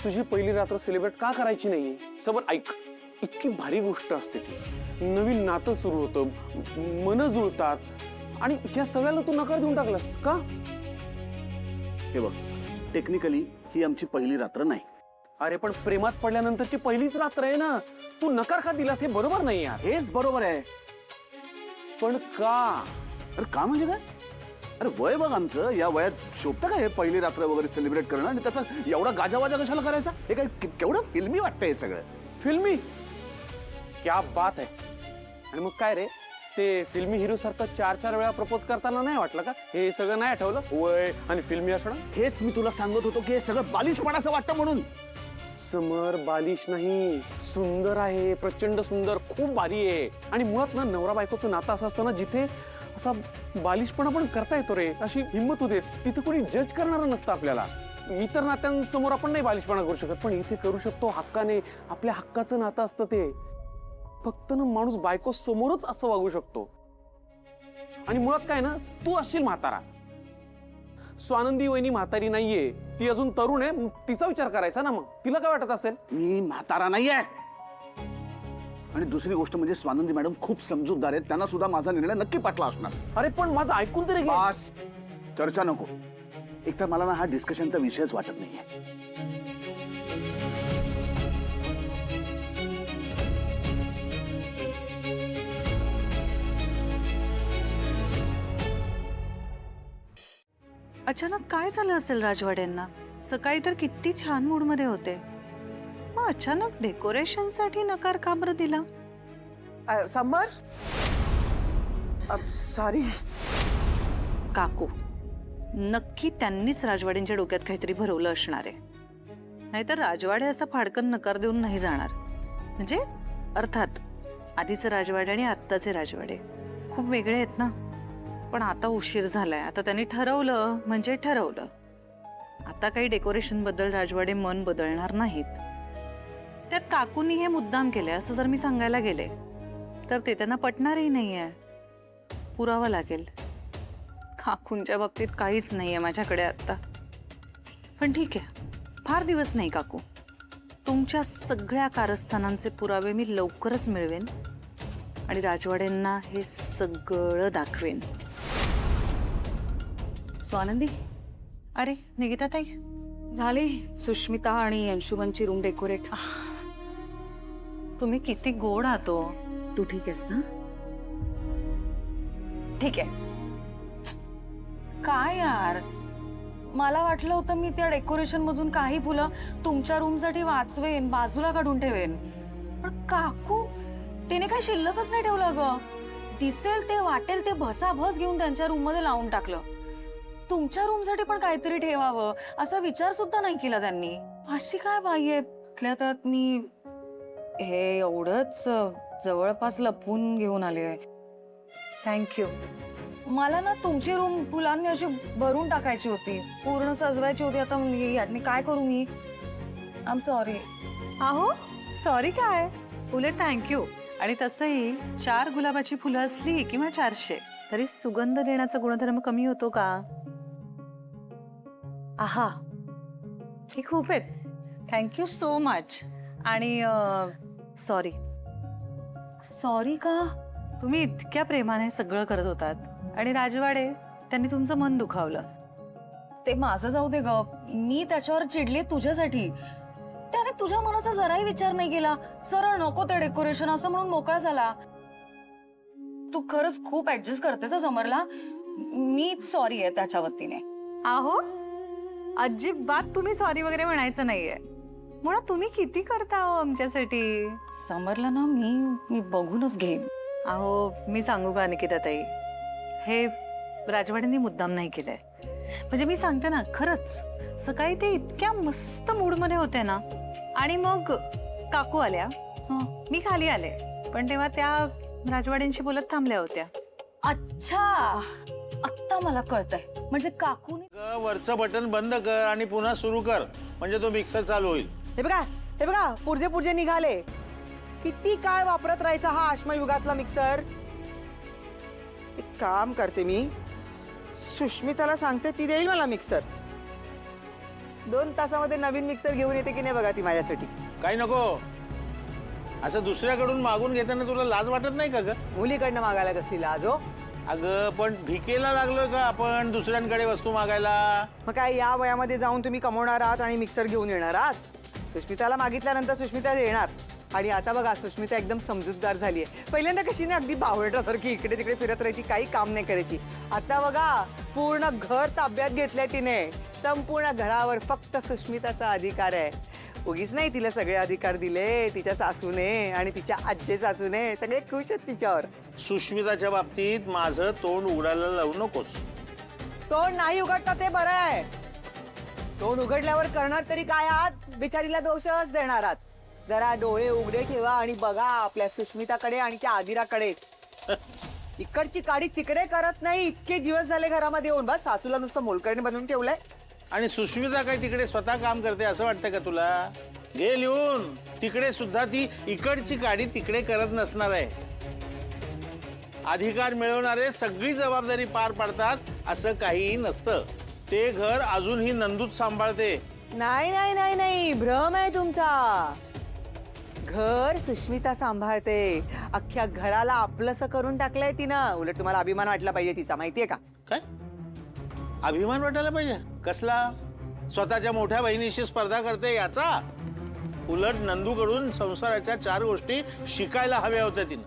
तुझी पहिली रात्र सेलिब्रेट का करायची नाही? समोर ऐक, इतकी भारी गोष्ट असते ती. नवीन नातं सुरू होतं, मन जुळतात आणि ह्या सगळ्याला तू नकार देऊन टाकलास का? हे बघ, टेक्निकली ही आमची पहिली रात्र नाही. अरे पण प्रेमात पडल्यानंतरची पहिलीच रात्र आहे ना. तू नकार का दिलास हे बरोबर नाही यार. हेच बरोबर आहे. पण का? अरे का म्हणजे काय? अरे वय बघ आमचं, या वयात शोभतं का हे पहिली रात्र वगैरे सेलिब्रेट करणं? आणि त्याचा एवढा गाजावाजा कशाला करायचा? हे काय केवढं फिल्मी वाटतंय हे सगळं. फिल्मी? क्या बात आहे. आणि मग काय रे, ते फिल्मी हिरो सारखं 4-4 वेळा प्रपोज करताना नाही वाटलं का हे सगळं नाही आठवलं? वय आणि फिल्मी असणं. हेच मी तुला सांगत होतो की हे सगळं बालिशपणाचं वाटतं म्हणून. समर बालिश नाही, सुंदर आहे, प्रचंड सुंदर, खूप भारी आहे. आणि मुळात ना नवरा बायकोचं नातं असं असतं ना जिथे असा बालिशपणा पण करता येतो रे, अशी हिंमत होते. तिथे कोणी जज करणारं नसतं आपल्याला. इतर नात्यांसमोर आपण नाही बालिशपणा करू शकत, पण इथे करू शकतो हक्काने. आपल्या हक्काचं नातं असतं ते. फक्त ना माणूस बायको समोरच असं वागू शकतो. आणि मुळात काय ना, तू असशील म्हातारा. स्वानंदी वहिनी म्हातारी नाहीये, ती अजून तरुण आहे. तिचा विचार करायचा ना. मग तिला काय वाटत असेल? मी म्हातारा नाहीये. आणि दुसरी गोष्ट म्हणजे स्वानंदी मॅडम खूप समजूतदार आहेत, त्यांना सुद्धा माझा निर्णय नक्की पटला असणार. अरे पण माझं ऐकून तरी घे. बस, चर्चा नको. एकतर मला ना हा डिस्कशनचा विषयच वाटत नाहीये. अचानक काय झालं असेल राजवाड्यांना? सकाळी तर किती छान मूड मध्ये होते, मग अचानक डेकोरेशन साठी नकार का बरं दिला? समर, सॉरी. काकू, नक्की त्यांनीच राजवाड्यांच्या डोक्यात काहीतरी भरवलं असणार आहे. नाहीतर राजवाडे असा फाडकन नकार देऊन नाही जाणार. म्हणजे अर्थात आधीचे राजवाडे आणि आत्ताचे राजवाडे खूप वेगळे आहेत ना. पण आता उशीर झालाय. आता त्यांनी ठरवलं म्हणजे ठरवलं. आता काही डेकोरेशन बद्दल राजवाडे मन बदलणार नाहीत. त्यात काकूंनी हे मुद्दाम केले असं जर मी सांगायला गेले तर ते त्यांना पटणारही नाहीये. पुरावा लागेल. काकूंच्या बाबतीत काहीच नाहीये माझ्याकडे आता. पण ठीक आहे, फार दिवस नाही काकू. तुमच्या सगळ्या कारस्थानांचे पुरावे मी लवकरच मिळवेन आणि राजवाड्यांना हे सगळं दाखवेन. स्वानंदी, अरे निकिता ताई, झाले सुष्मिता आणि अंशुमनची रूम डेकोरेट. तुम्ही किती गोड आहात. तू ठीक आहेस ना? ठीक आहे. काय यार, मला वाटलं होतं मी त्या डेकोरेशन मधून काही फुलं तुमच्या रूम साठी वाचवेन, बाजूला काढून ठेवेन. पण काकू तिने काही शिल्लकच नाही ठेवलं ग. दिसेल ते वाटेल ते भसाभस घेऊन त्यांच्या रूम मध्ये लावून टाकलं. तुमच्या रूम साठी पण काहीतरी ठेवावं असा विचार सुद्धा नाही केला त्यांनी. अशी काय बाई आहे. त्यात त्यात मी हे एवढंच जवळपास लपवून घेऊन आले. थँक्यू. मला ना तुमची रूम फुलांनी अशी भरून टाकायची होती, पूर्ण सजवायची होती. आता मी काय करू? मी आय एम सॉरी. अहो सॉरी काय, उलट थँक्यू. आणि तसंही 4 गुलाबाची फुलं असली किंवा 400 तरी सुगंध देण्याचा गुणधर्म कमी होतो का? आहा, हे खूप आहेत. Thank you so much. आणि सॉरी. सॉरी का? तुम्ही इतक्या प्रेमाने सगळं करत होतात आणि राजवाडे त्यांनी तुमचं मन दुखावलं. ते माझं जाऊ दे ग. मी त्याच्यावर चिडले तुझ्यासाठी. त्याने तुझ्या मनाचा जराही विचार नाही केला. सरळ नको ते डेकोरेशन असं म्हणून मोकळा झाला. तू खरंच खूप ऍडजस्ट करतेस समरला. मीच सॉरी आहे त्याच्या वतीने. आहो, अजिबात तुम्ही सॉरी वगैरे म्हणायचं नाहीये. मुळात तुम्ही किती करता हो आमच्यासाठी. समरला ना मी बघूनच घेईन. अहो मी सांगू का निकिता ताई, हे राजवाड्यांनी मुद्दाम नाही केलंय. म्हणजे मी सांगते ना, खरंच सकाळी ते इतक्या मस्त मूड मध्ये होते ना. आणि मग काकू आल्या, मी खाली आले, पण तेव्हा त्या राजवाड्यांशी बोलत थांबल्या होत्या. अच्छा, आत्ता मला कळतंय. म्हणजे काकूने वरचं बटन बंद कर आणि पुन्हा सुरू कर, म्हणजे तो मिक्सर चालू होईल. हे बघा पुरजे पुरजे निघाले. किती काळ वापरत राहायचा हा अश्मयुगातला मिक्सर. एक काम करते, मी सुष्मिताला सांगते, ती देईल मला मिक्सर. 2 तासामध्ये नवीन मिक्सर घेऊन येते की नाही बघा ती माझ्यासाठी. काही नको. असं दुसऱ्याकडून मागून घेताना तुला लाज वाटत नाही का ग? मुलीकडनं मागायला कसली लाज हो? अगं पण भिकेला लागलोय का आपण दुसऱ्यांकडे वस्तू मागायला? मग काय या वयामध्ये जाऊन तुम्ही कमवणार आहात आणि मिक्सर घेऊन येणार आहात? सुष्मिताला मागितल्यानंतर सुष्मिता येणार. आणि आता बघा सुष्मिता एकदम समजूतदार झाली आहे. पहिल्यांदा कशी ना अगदी बावळटासारखी इकडे तिकडे फिरत राहायची, काही काम नाही करायची. आता बघा पूर्ण घर ताब्यात घेतलंय तिने. संपूर्ण घरावर फक्त सुष्मिताचा अधिकार आहे. उगीच नाही तिला सगळे अधिकार दिले तिच्या सासूने आणि तिच्या आज्जे सासूने. सगळे खुश आहेत तिच्यावर. सुष्मिताच्या बाबतीत माझं तोंड उघडायला लावू नकोस. तोंड नाही उघडता ते बरं आहे. तोंड उघडल्यावर करणार तरी काय आहात? बिचारीला दोषच देणार आहात. जरा डोळे उघडे ठेवा आणि बघा आपल्या सुष्मिताकडे आणि त्या आदिराकडे. इकडची काडी तिकडे करत नाही. इतके दिवस झाले घरामध्ये येऊन. बस सासूला नुसतं मोलकरणी बनवून ठेवलंय. आणि सुष्मिता काय तिकडे स्वतः काम करते असं वाटतं का तुला? घे लिहून. तिकडे सुद्धा ती इकडची काडी तिकडे करत नसणार आहे. अधिकार मिळवणारे सगळी जबाबदारी पार पाडतात असं काहीही नसतं. ते घर अजूनही नंदूच सांभाळते. नाही नाही नाही नाही, भ्रम आहे तुमचा. घर सुष्मिता सांभाळते. अख्ख्या घराला आपलंसं करून टाकलंय तिनं. उलट तुम्हाला अभिमान वाटला पाहिजे तिचा, माहितीये का? काय अभिमान वाटायला पाहिजे? कसला? स्वतःच्या मोठ्या बहिणीशी स्पर्धा करते याचा? उलट नंदूकडून संसाराच्या 4 गोष्टी शिकायला हव्या होत्या तिनं.